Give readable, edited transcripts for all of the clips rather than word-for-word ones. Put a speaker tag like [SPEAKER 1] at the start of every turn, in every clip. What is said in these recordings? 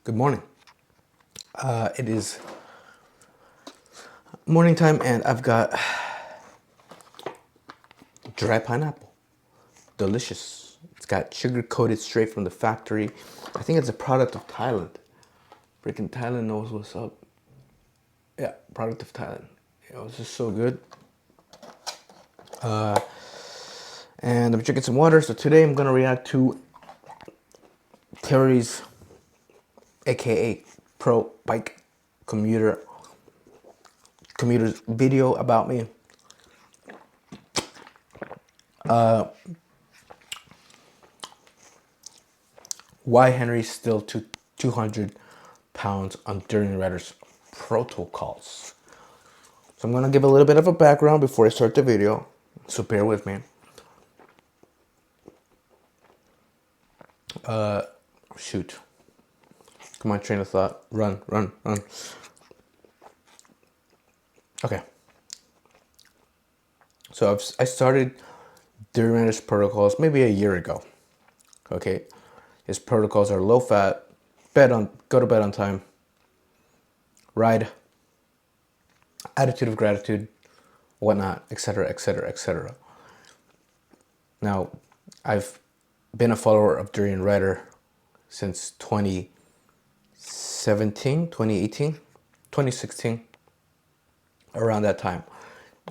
[SPEAKER 1] Good morning. It is morning time, and I've got dry pineapple. Delicious. It's got sugar coated straight from the factory. I think it's a product of Thailand. Freaking Thailand knows what's up. Yeah, product of Thailand. It was just so good. And I'm drinking some water. So today I'm gonna react to Terry's, aka Pro Bike Commuter's video about me. Why Henry's still 200 pounds on Durian Rider's protocols. So I'm gonna give a little bit of a background before I start the video. So bear with me. Shoot. Come on, train of thought. Run. Okay. So I started Durian Rider's protocols maybe a year ago. Okay. His protocols are low fat, go to bed on time, ride, attitude of gratitude, whatnot, etc., etc., etc. Now, I've been a follower of Durian Rider since 2017, 2018, 2016, around that time.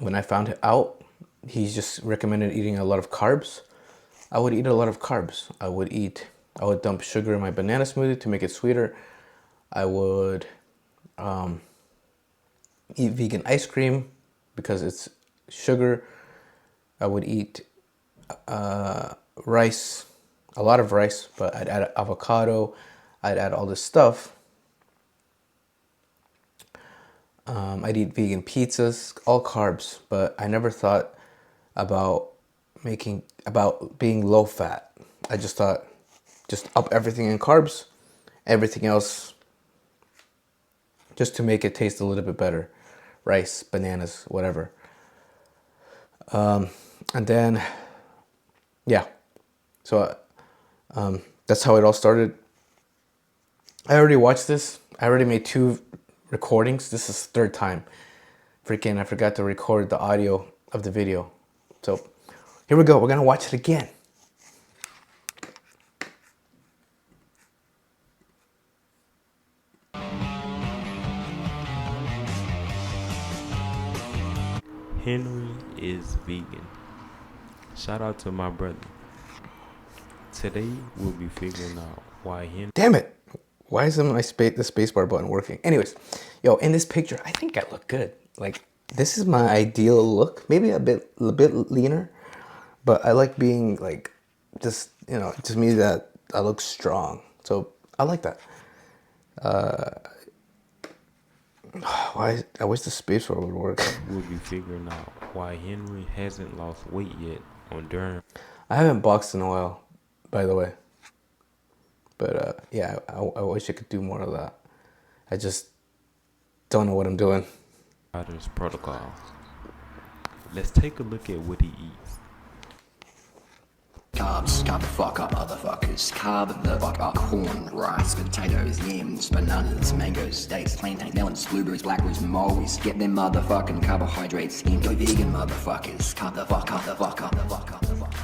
[SPEAKER 1] When I found it out, he just recommended eating a lot of carbs. I would eat a lot of carbs. I would dump sugar in my banana smoothie to make it sweeter. I would eat vegan ice cream because it's sugar. I would eat rice, a lot of rice, but I'd add avocado. I'd add all this stuff. I'd eat vegan pizzas, all carbs, but I never thought about being low fat. I just thought, just up everything in carbs, everything else just to make it taste a little bit better. Rice, bananas, whatever. And then, yeah. So that's how it all started. I already watched this. I already made 2 recordings. This is the 3rd time. Freaking, I forgot to record the audio of the video. So here we go. We're going to watch it again.
[SPEAKER 2] Henry is vegan. Shout out to my brother. Today we'll be figuring out why Henry.
[SPEAKER 1] Damn it! Why isn't the spacebar button working? Anyways, yo, in this picture, I think I look good. Like, this is my ideal look. Maybe a bit leaner, but I like being like, just, you know, to me that I look strong. So I like that. Why? I wish the spacebar would work.
[SPEAKER 2] We'll be figuring out why Henry hasn't lost weight yet on Durian.
[SPEAKER 1] I haven't boxed in a while, by the way. But yeah, I wish I could do more of that. I just don't know what I'm doing.
[SPEAKER 2] Rider's protocols. Let's take a look at what he eats.
[SPEAKER 3] Carbs, carb the fuck up, motherfuckers. Carb the fuck up. Corn, rice, potatoes, yams, bananas, mangoes, dates, plantain, melons, blueberries, blackberries, mulberries. Get them motherfucking carbohydrates in. Go vegan, motherfuckers. Carb the fuck up, the fuck up, the fuck up, the fuck up.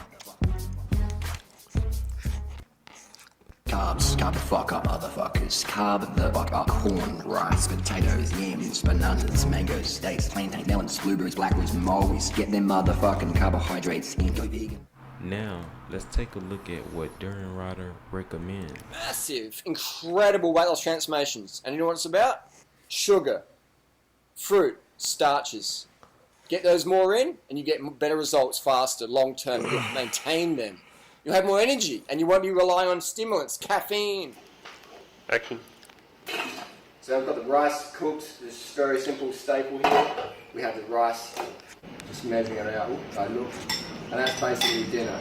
[SPEAKER 3] Carbs, carb the fuck up, motherfuckers. Carb the fuck up. Corn, rice, potatoes, yams, bananas, mangoes, dates, plantain, melons, blueberries, blackberries, mulberries. Get them motherfucking carbohydrates in. Go vegan.
[SPEAKER 2] Now, let's take a look at what Durian Rider recommends.
[SPEAKER 4] Massive, incredible weight loss transformations. And you know what it's about? Sugar, fruit, starches. Get those more in and you get better results faster, long term. You'll maintain them. You'll have more energy and you won't be relying on stimulants, caffeine.
[SPEAKER 2] Action.
[SPEAKER 4] So I've got the rice cooked, this very simple staple here. We have the rice, just measuring it out. I look, and that's basically dinner.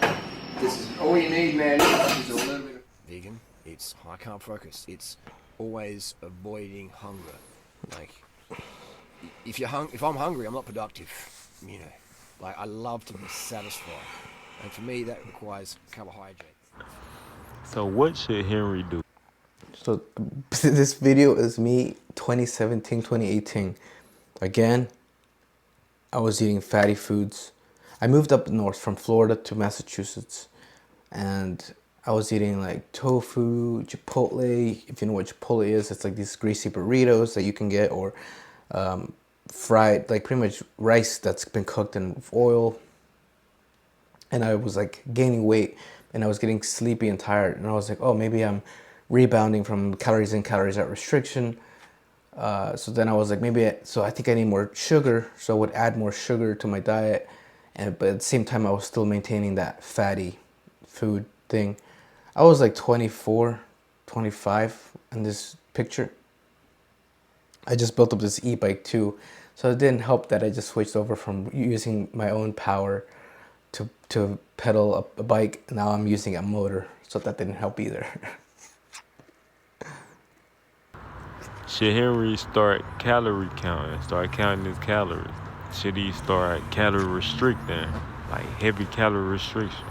[SPEAKER 4] This is all you need, man. Is a little bit of
[SPEAKER 5] vegan. It's high carb focus. It's always avoiding hunger. Like, if I'm hungry, I'm not productive. You know, like I love to be satisfied, and for me that requires carbohydrate.
[SPEAKER 2] So what should Henry do?
[SPEAKER 1] So this video is me 2017, 2018. Again, I was eating fatty foods. I moved up north from Florida to Massachusetts, and I was eating like tofu, Chipotle. If you know what Chipotle is, it's like these greasy burritos that you can get, or fried, like pretty much rice that's been cooked in oil. And I was like gaining weight, and I was getting sleepy and tired, and I was like, oh, maybe I'm rebounding from calories in, calories out restriction. So then I was like, so I think I need more sugar, so I would add more sugar to my diet, but at the same time I was still maintaining that fatty food thing. I was like 24, 25 in this picture. I just built up this e-bike too, so it didn't help that I just switched over from using my own power to pedal a bike. Now I'm using a motor, so that didn't help either.
[SPEAKER 2] Should Henry start calorie counting? Start counting his calories? Should he start calorie restricting, like heavy calorie restriction?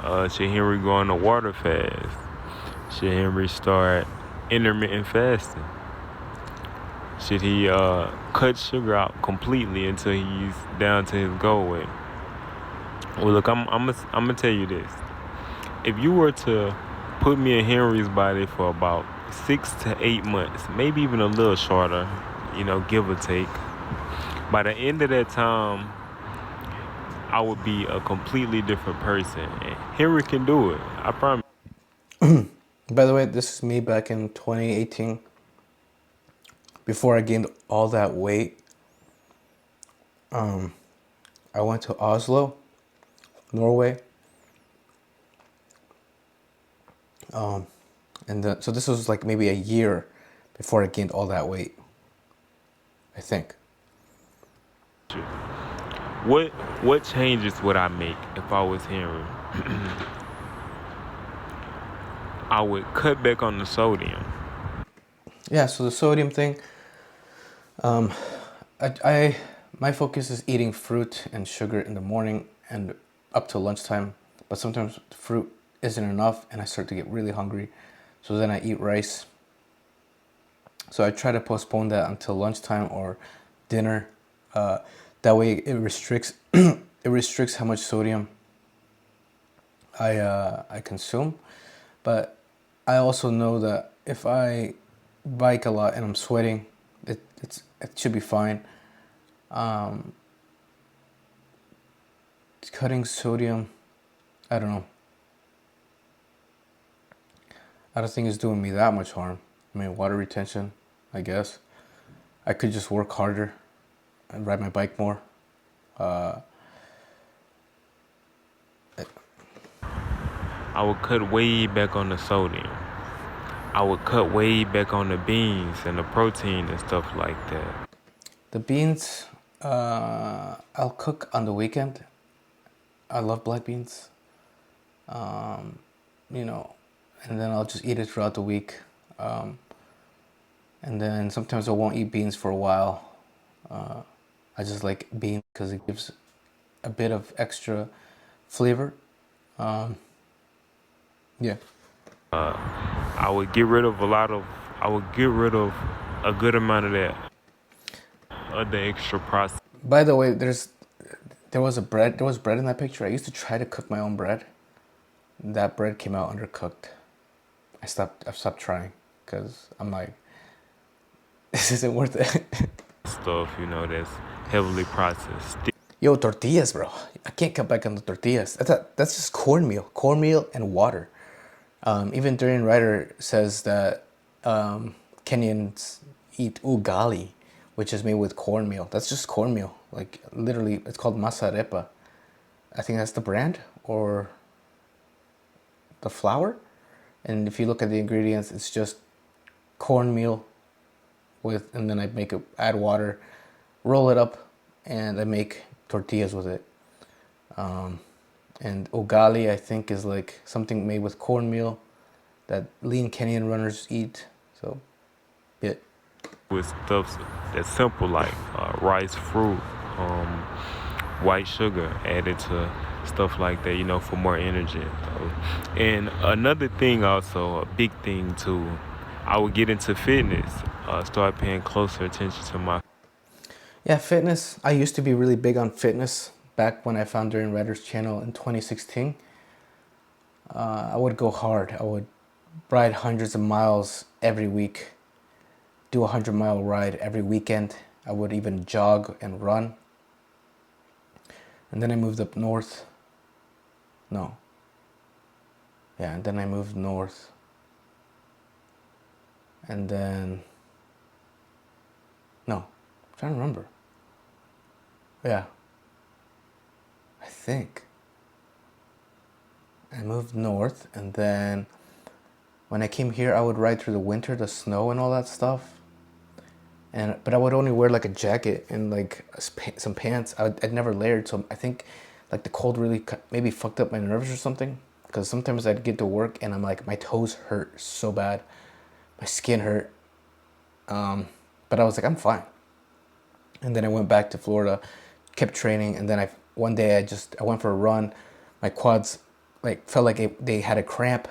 [SPEAKER 2] Should Henry go on a water fast? Should Henry start intermittent fasting? Should he cut sugar out completely until he's down to his goal weight? Well, look, I'm gonna tell you this. If you were to put me in Henry's body for about 6 to 8 months, maybe even a little shorter, give or take, by the end of that time, I would be a completely different person. And Henry can do it. I promise.
[SPEAKER 1] By the way, this is me back in 2018. Before I gained all that weight, I went to Oslo, Norway. So this was like maybe a year before I gained all that weight, I think.
[SPEAKER 2] What changes would I make if I was Henry? I would cut back on the sodium.
[SPEAKER 1] Yeah, so the sodium thing, my focus is eating fruit and sugar in the morning and up to lunchtime, but sometimes fruit isn't enough and I start to get really hungry, so then I eat rice. So I try to postpone that until lunchtime or dinner. That way it restricts how much sodium I consume. But I also know that if I bike a lot and I'm sweating, it should be fine. Cutting sodium, I don't know. I don't think it's doing me that much harm. I mean, water retention, I guess. I could just work harder and ride my bike more.
[SPEAKER 2] I would cut way back on the sodium. I would cut way back on the beans and the protein and stuff like that.
[SPEAKER 1] The beans, I'll cook on the weekend. I love black beans. And then I'll just eat it throughout the week. And then sometimes I won't eat beans for a while. I just like beans because it gives a bit of extra flavor. Yeah.
[SPEAKER 2] I would get rid of a good amount of that, of the extra process.
[SPEAKER 1] By the way, there was bread in that picture. I used to try to cook my own bread. That bread came out undercooked. I've stopped trying because I'm like, this isn't worth it.
[SPEAKER 2] Stuff, that's heavily processed.
[SPEAKER 1] Yo, tortillas, bro. I can't cut back on the tortillas. That's just cornmeal and water. Even Durian Ryder says that Kenyans eat ugali, which is made with cornmeal. That's just cornmeal. Like literally, it's called masarepa. I think that's the brand or the flour. And if you look at the ingredients, it's just cornmeal and then I add water, roll it up, and I make tortillas with it. And ugali, I think, is like something made with cornmeal that lean Kenyan runners eat. So, yeah.
[SPEAKER 2] With stuff that's simple like rice, fruit, white sugar added to stuff like that, for more energy. And another thing also, a big thing too, I would get into fitness, start paying closer attention to my
[SPEAKER 1] Yeah, fitness. I used to be really big on fitness back when I found Duran Rider's channel in 2016. I would go hard. I would ride hundreds of miles every week, do a 100-mile ride every weekend. I would even jog and run. And then I moved up north. No. Yeah, and then I moved north. And then... No, I'm trying to remember. Yeah. I think. I moved north, and then when I came here, I would ride through the winter, the snow and all that stuff. But I would only wear like a jacket and like some pants. I'd never layered, so I think like the cold really maybe fucked up my nerves or something. Because sometimes I'd get to work and I'm like, my toes hurt so bad, my skin hurt. But I was like, I'm fine. And then I went back to Florida, kept training, and then one day I went for a run. My quads like felt like they had a cramp.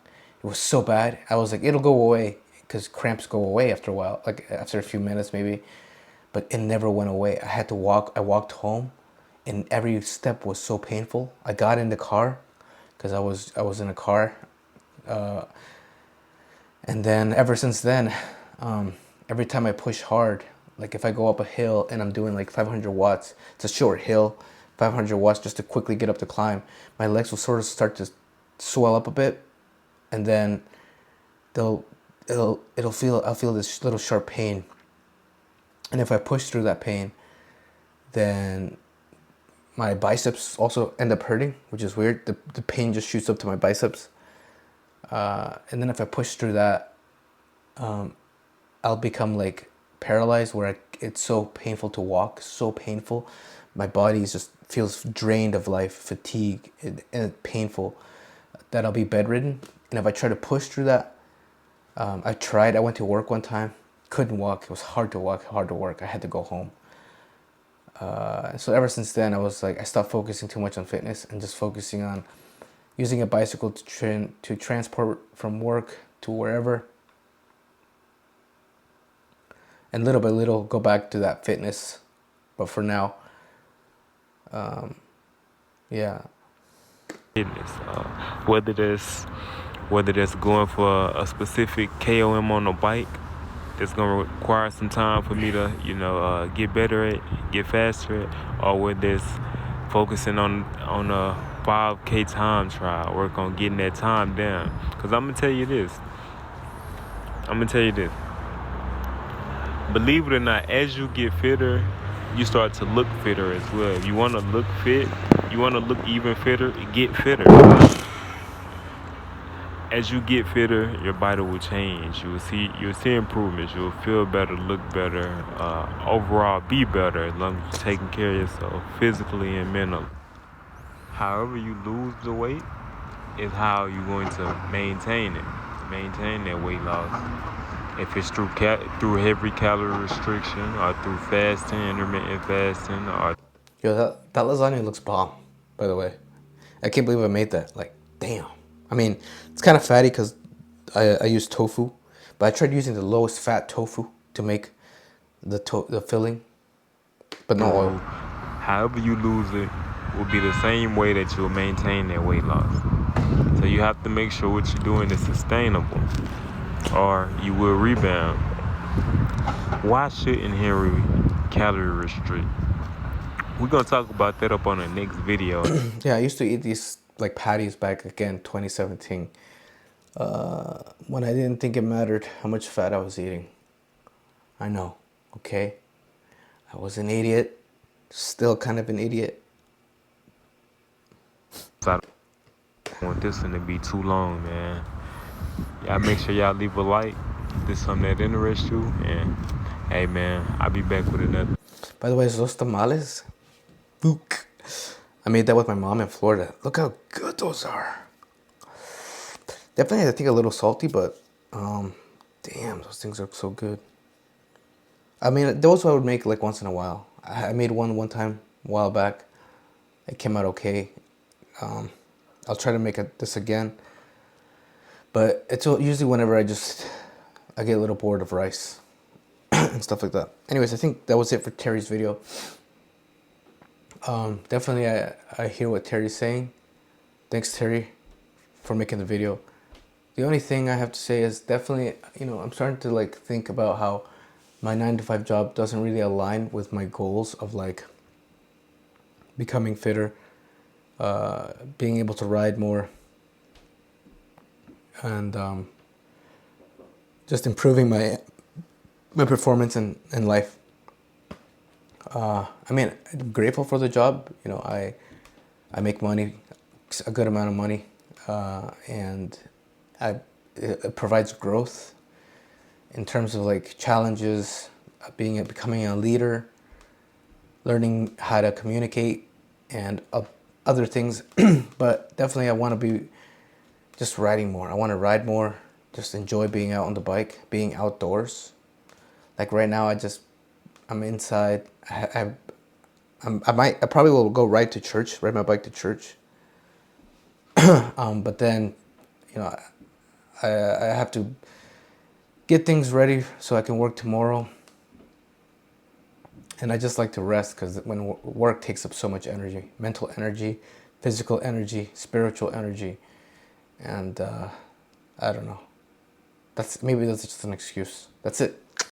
[SPEAKER 1] It was so bad. I was like, it'll go away, because cramps go away after a while, like after a few minutes maybe. But it never went away. I had to walk. I walked home, and every step was so painful. I got in the car, because I was in a car, and then ever since then, every time I push hard, like if I go up a hill and I'm doing like 500 watts, it's a short hill, 500 watts just to quickly get up the climb, my legs will sort of start to swell up a bit, and then I'll feel this little sharp pain. And if I push through that pain, then my biceps also end up hurting, which is weird. The pain just shoots up to my biceps. And then if I push through that, I'll become like paralyzed, where it's so painful to walk, so painful. My body just feels drained of life, fatigue, and painful, that I'll be bedridden. And if I try to push through that, I went to work one time, couldn't walk. It was hard to walk, hard to work. I had to go home. So ever since then, I stopped focusing too much on fitness and just focusing on using a bicycle to transport from work to wherever. And little by little, go back to that fitness. But for now, yeah.
[SPEAKER 2] fitness. Whether that's going for a specific KOM on a bike that's gonna require some time for me to, get better at, get faster at, or whether it's focusing on a 5K time trial, work on getting that time down. Cause I'm gonna tell you this. Believe it or not, as you get fitter, you start to look fitter as well. If you want to look fit, you want to look even fitter, get fitter. As you get fitter, your body will change. You'll see improvements. You'll feel better, look better, overall be better, as long as you're taking care of yourself physically and mentally. However you lose the weight is how you're going to maintain that weight loss. If it's through heavy calorie restriction, or through fasting, intermittent fasting, or
[SPEAKER 1] Yo, that lasagna looks bomb, by the way. I can't believe I made that. Like, damn. I mean, it's kind of fatty because I use tofu, but I tried using the lowest fat tofu to make the filling, but no oil.
[SPEAKER 2] however you lose it will be the same way that you'll maintain that weight loss. So you have to make sure what you're doing is sustainable, or you will rebound. Why shouldn't Henry calorie restrict? We're gonna talk about that up on the next video.
[SPEAKER 1] Yeah, I used to eat these like patties back again, 2017, when I didn't think it mattered how much fat I was eating. I know, okay? I was an idiot, still kind of an idiot.
[SPEAKER 2] So I don't want this one to be too long, man. Y'all make sure y'all leave a like if this is something that interests you, and hey man, I'll be back with another.
[SPEAKER 1] By the way, those tamales, Luke, I made that with my mom in Florida. Look how good those are. Definitely, I think a little salty, but damn, those things are so good. I mean, those I would make like once in a while. I made one time a while back. It came out okay. I'll try to make this again. But it's usually whenever I just I get a little bored of rice and stuff like that. Anyways, I think that was it for Terry's video. Definitely, I hear what Terry's saying. Thanks, Terry, for making the video. The only thing I have to say is definitely, I'm starting to like think about how my 9-to-5 job doesn't really align with my goals of like becoming fitter, being able to ride more, and just improving my performance in life. I mean, I'm grateful for the job. I make money, a good amount of money, and it provides growth in terms of like challenges, becoming a leader, learning how to communicate, and other things. But definitely, I want to be just riding more. I want to ride more. Just enjoy being out on the bike, being outdoors. Like right now, I'm inside. I probably will go ride my bike to church. But then, I have to get things ready so I can work tomorrow. And I just like to rest because when work takes up so much energy, mental energy, physical energy, spiritual energy, and I don't know. Maybe that's just an excuse. That's it.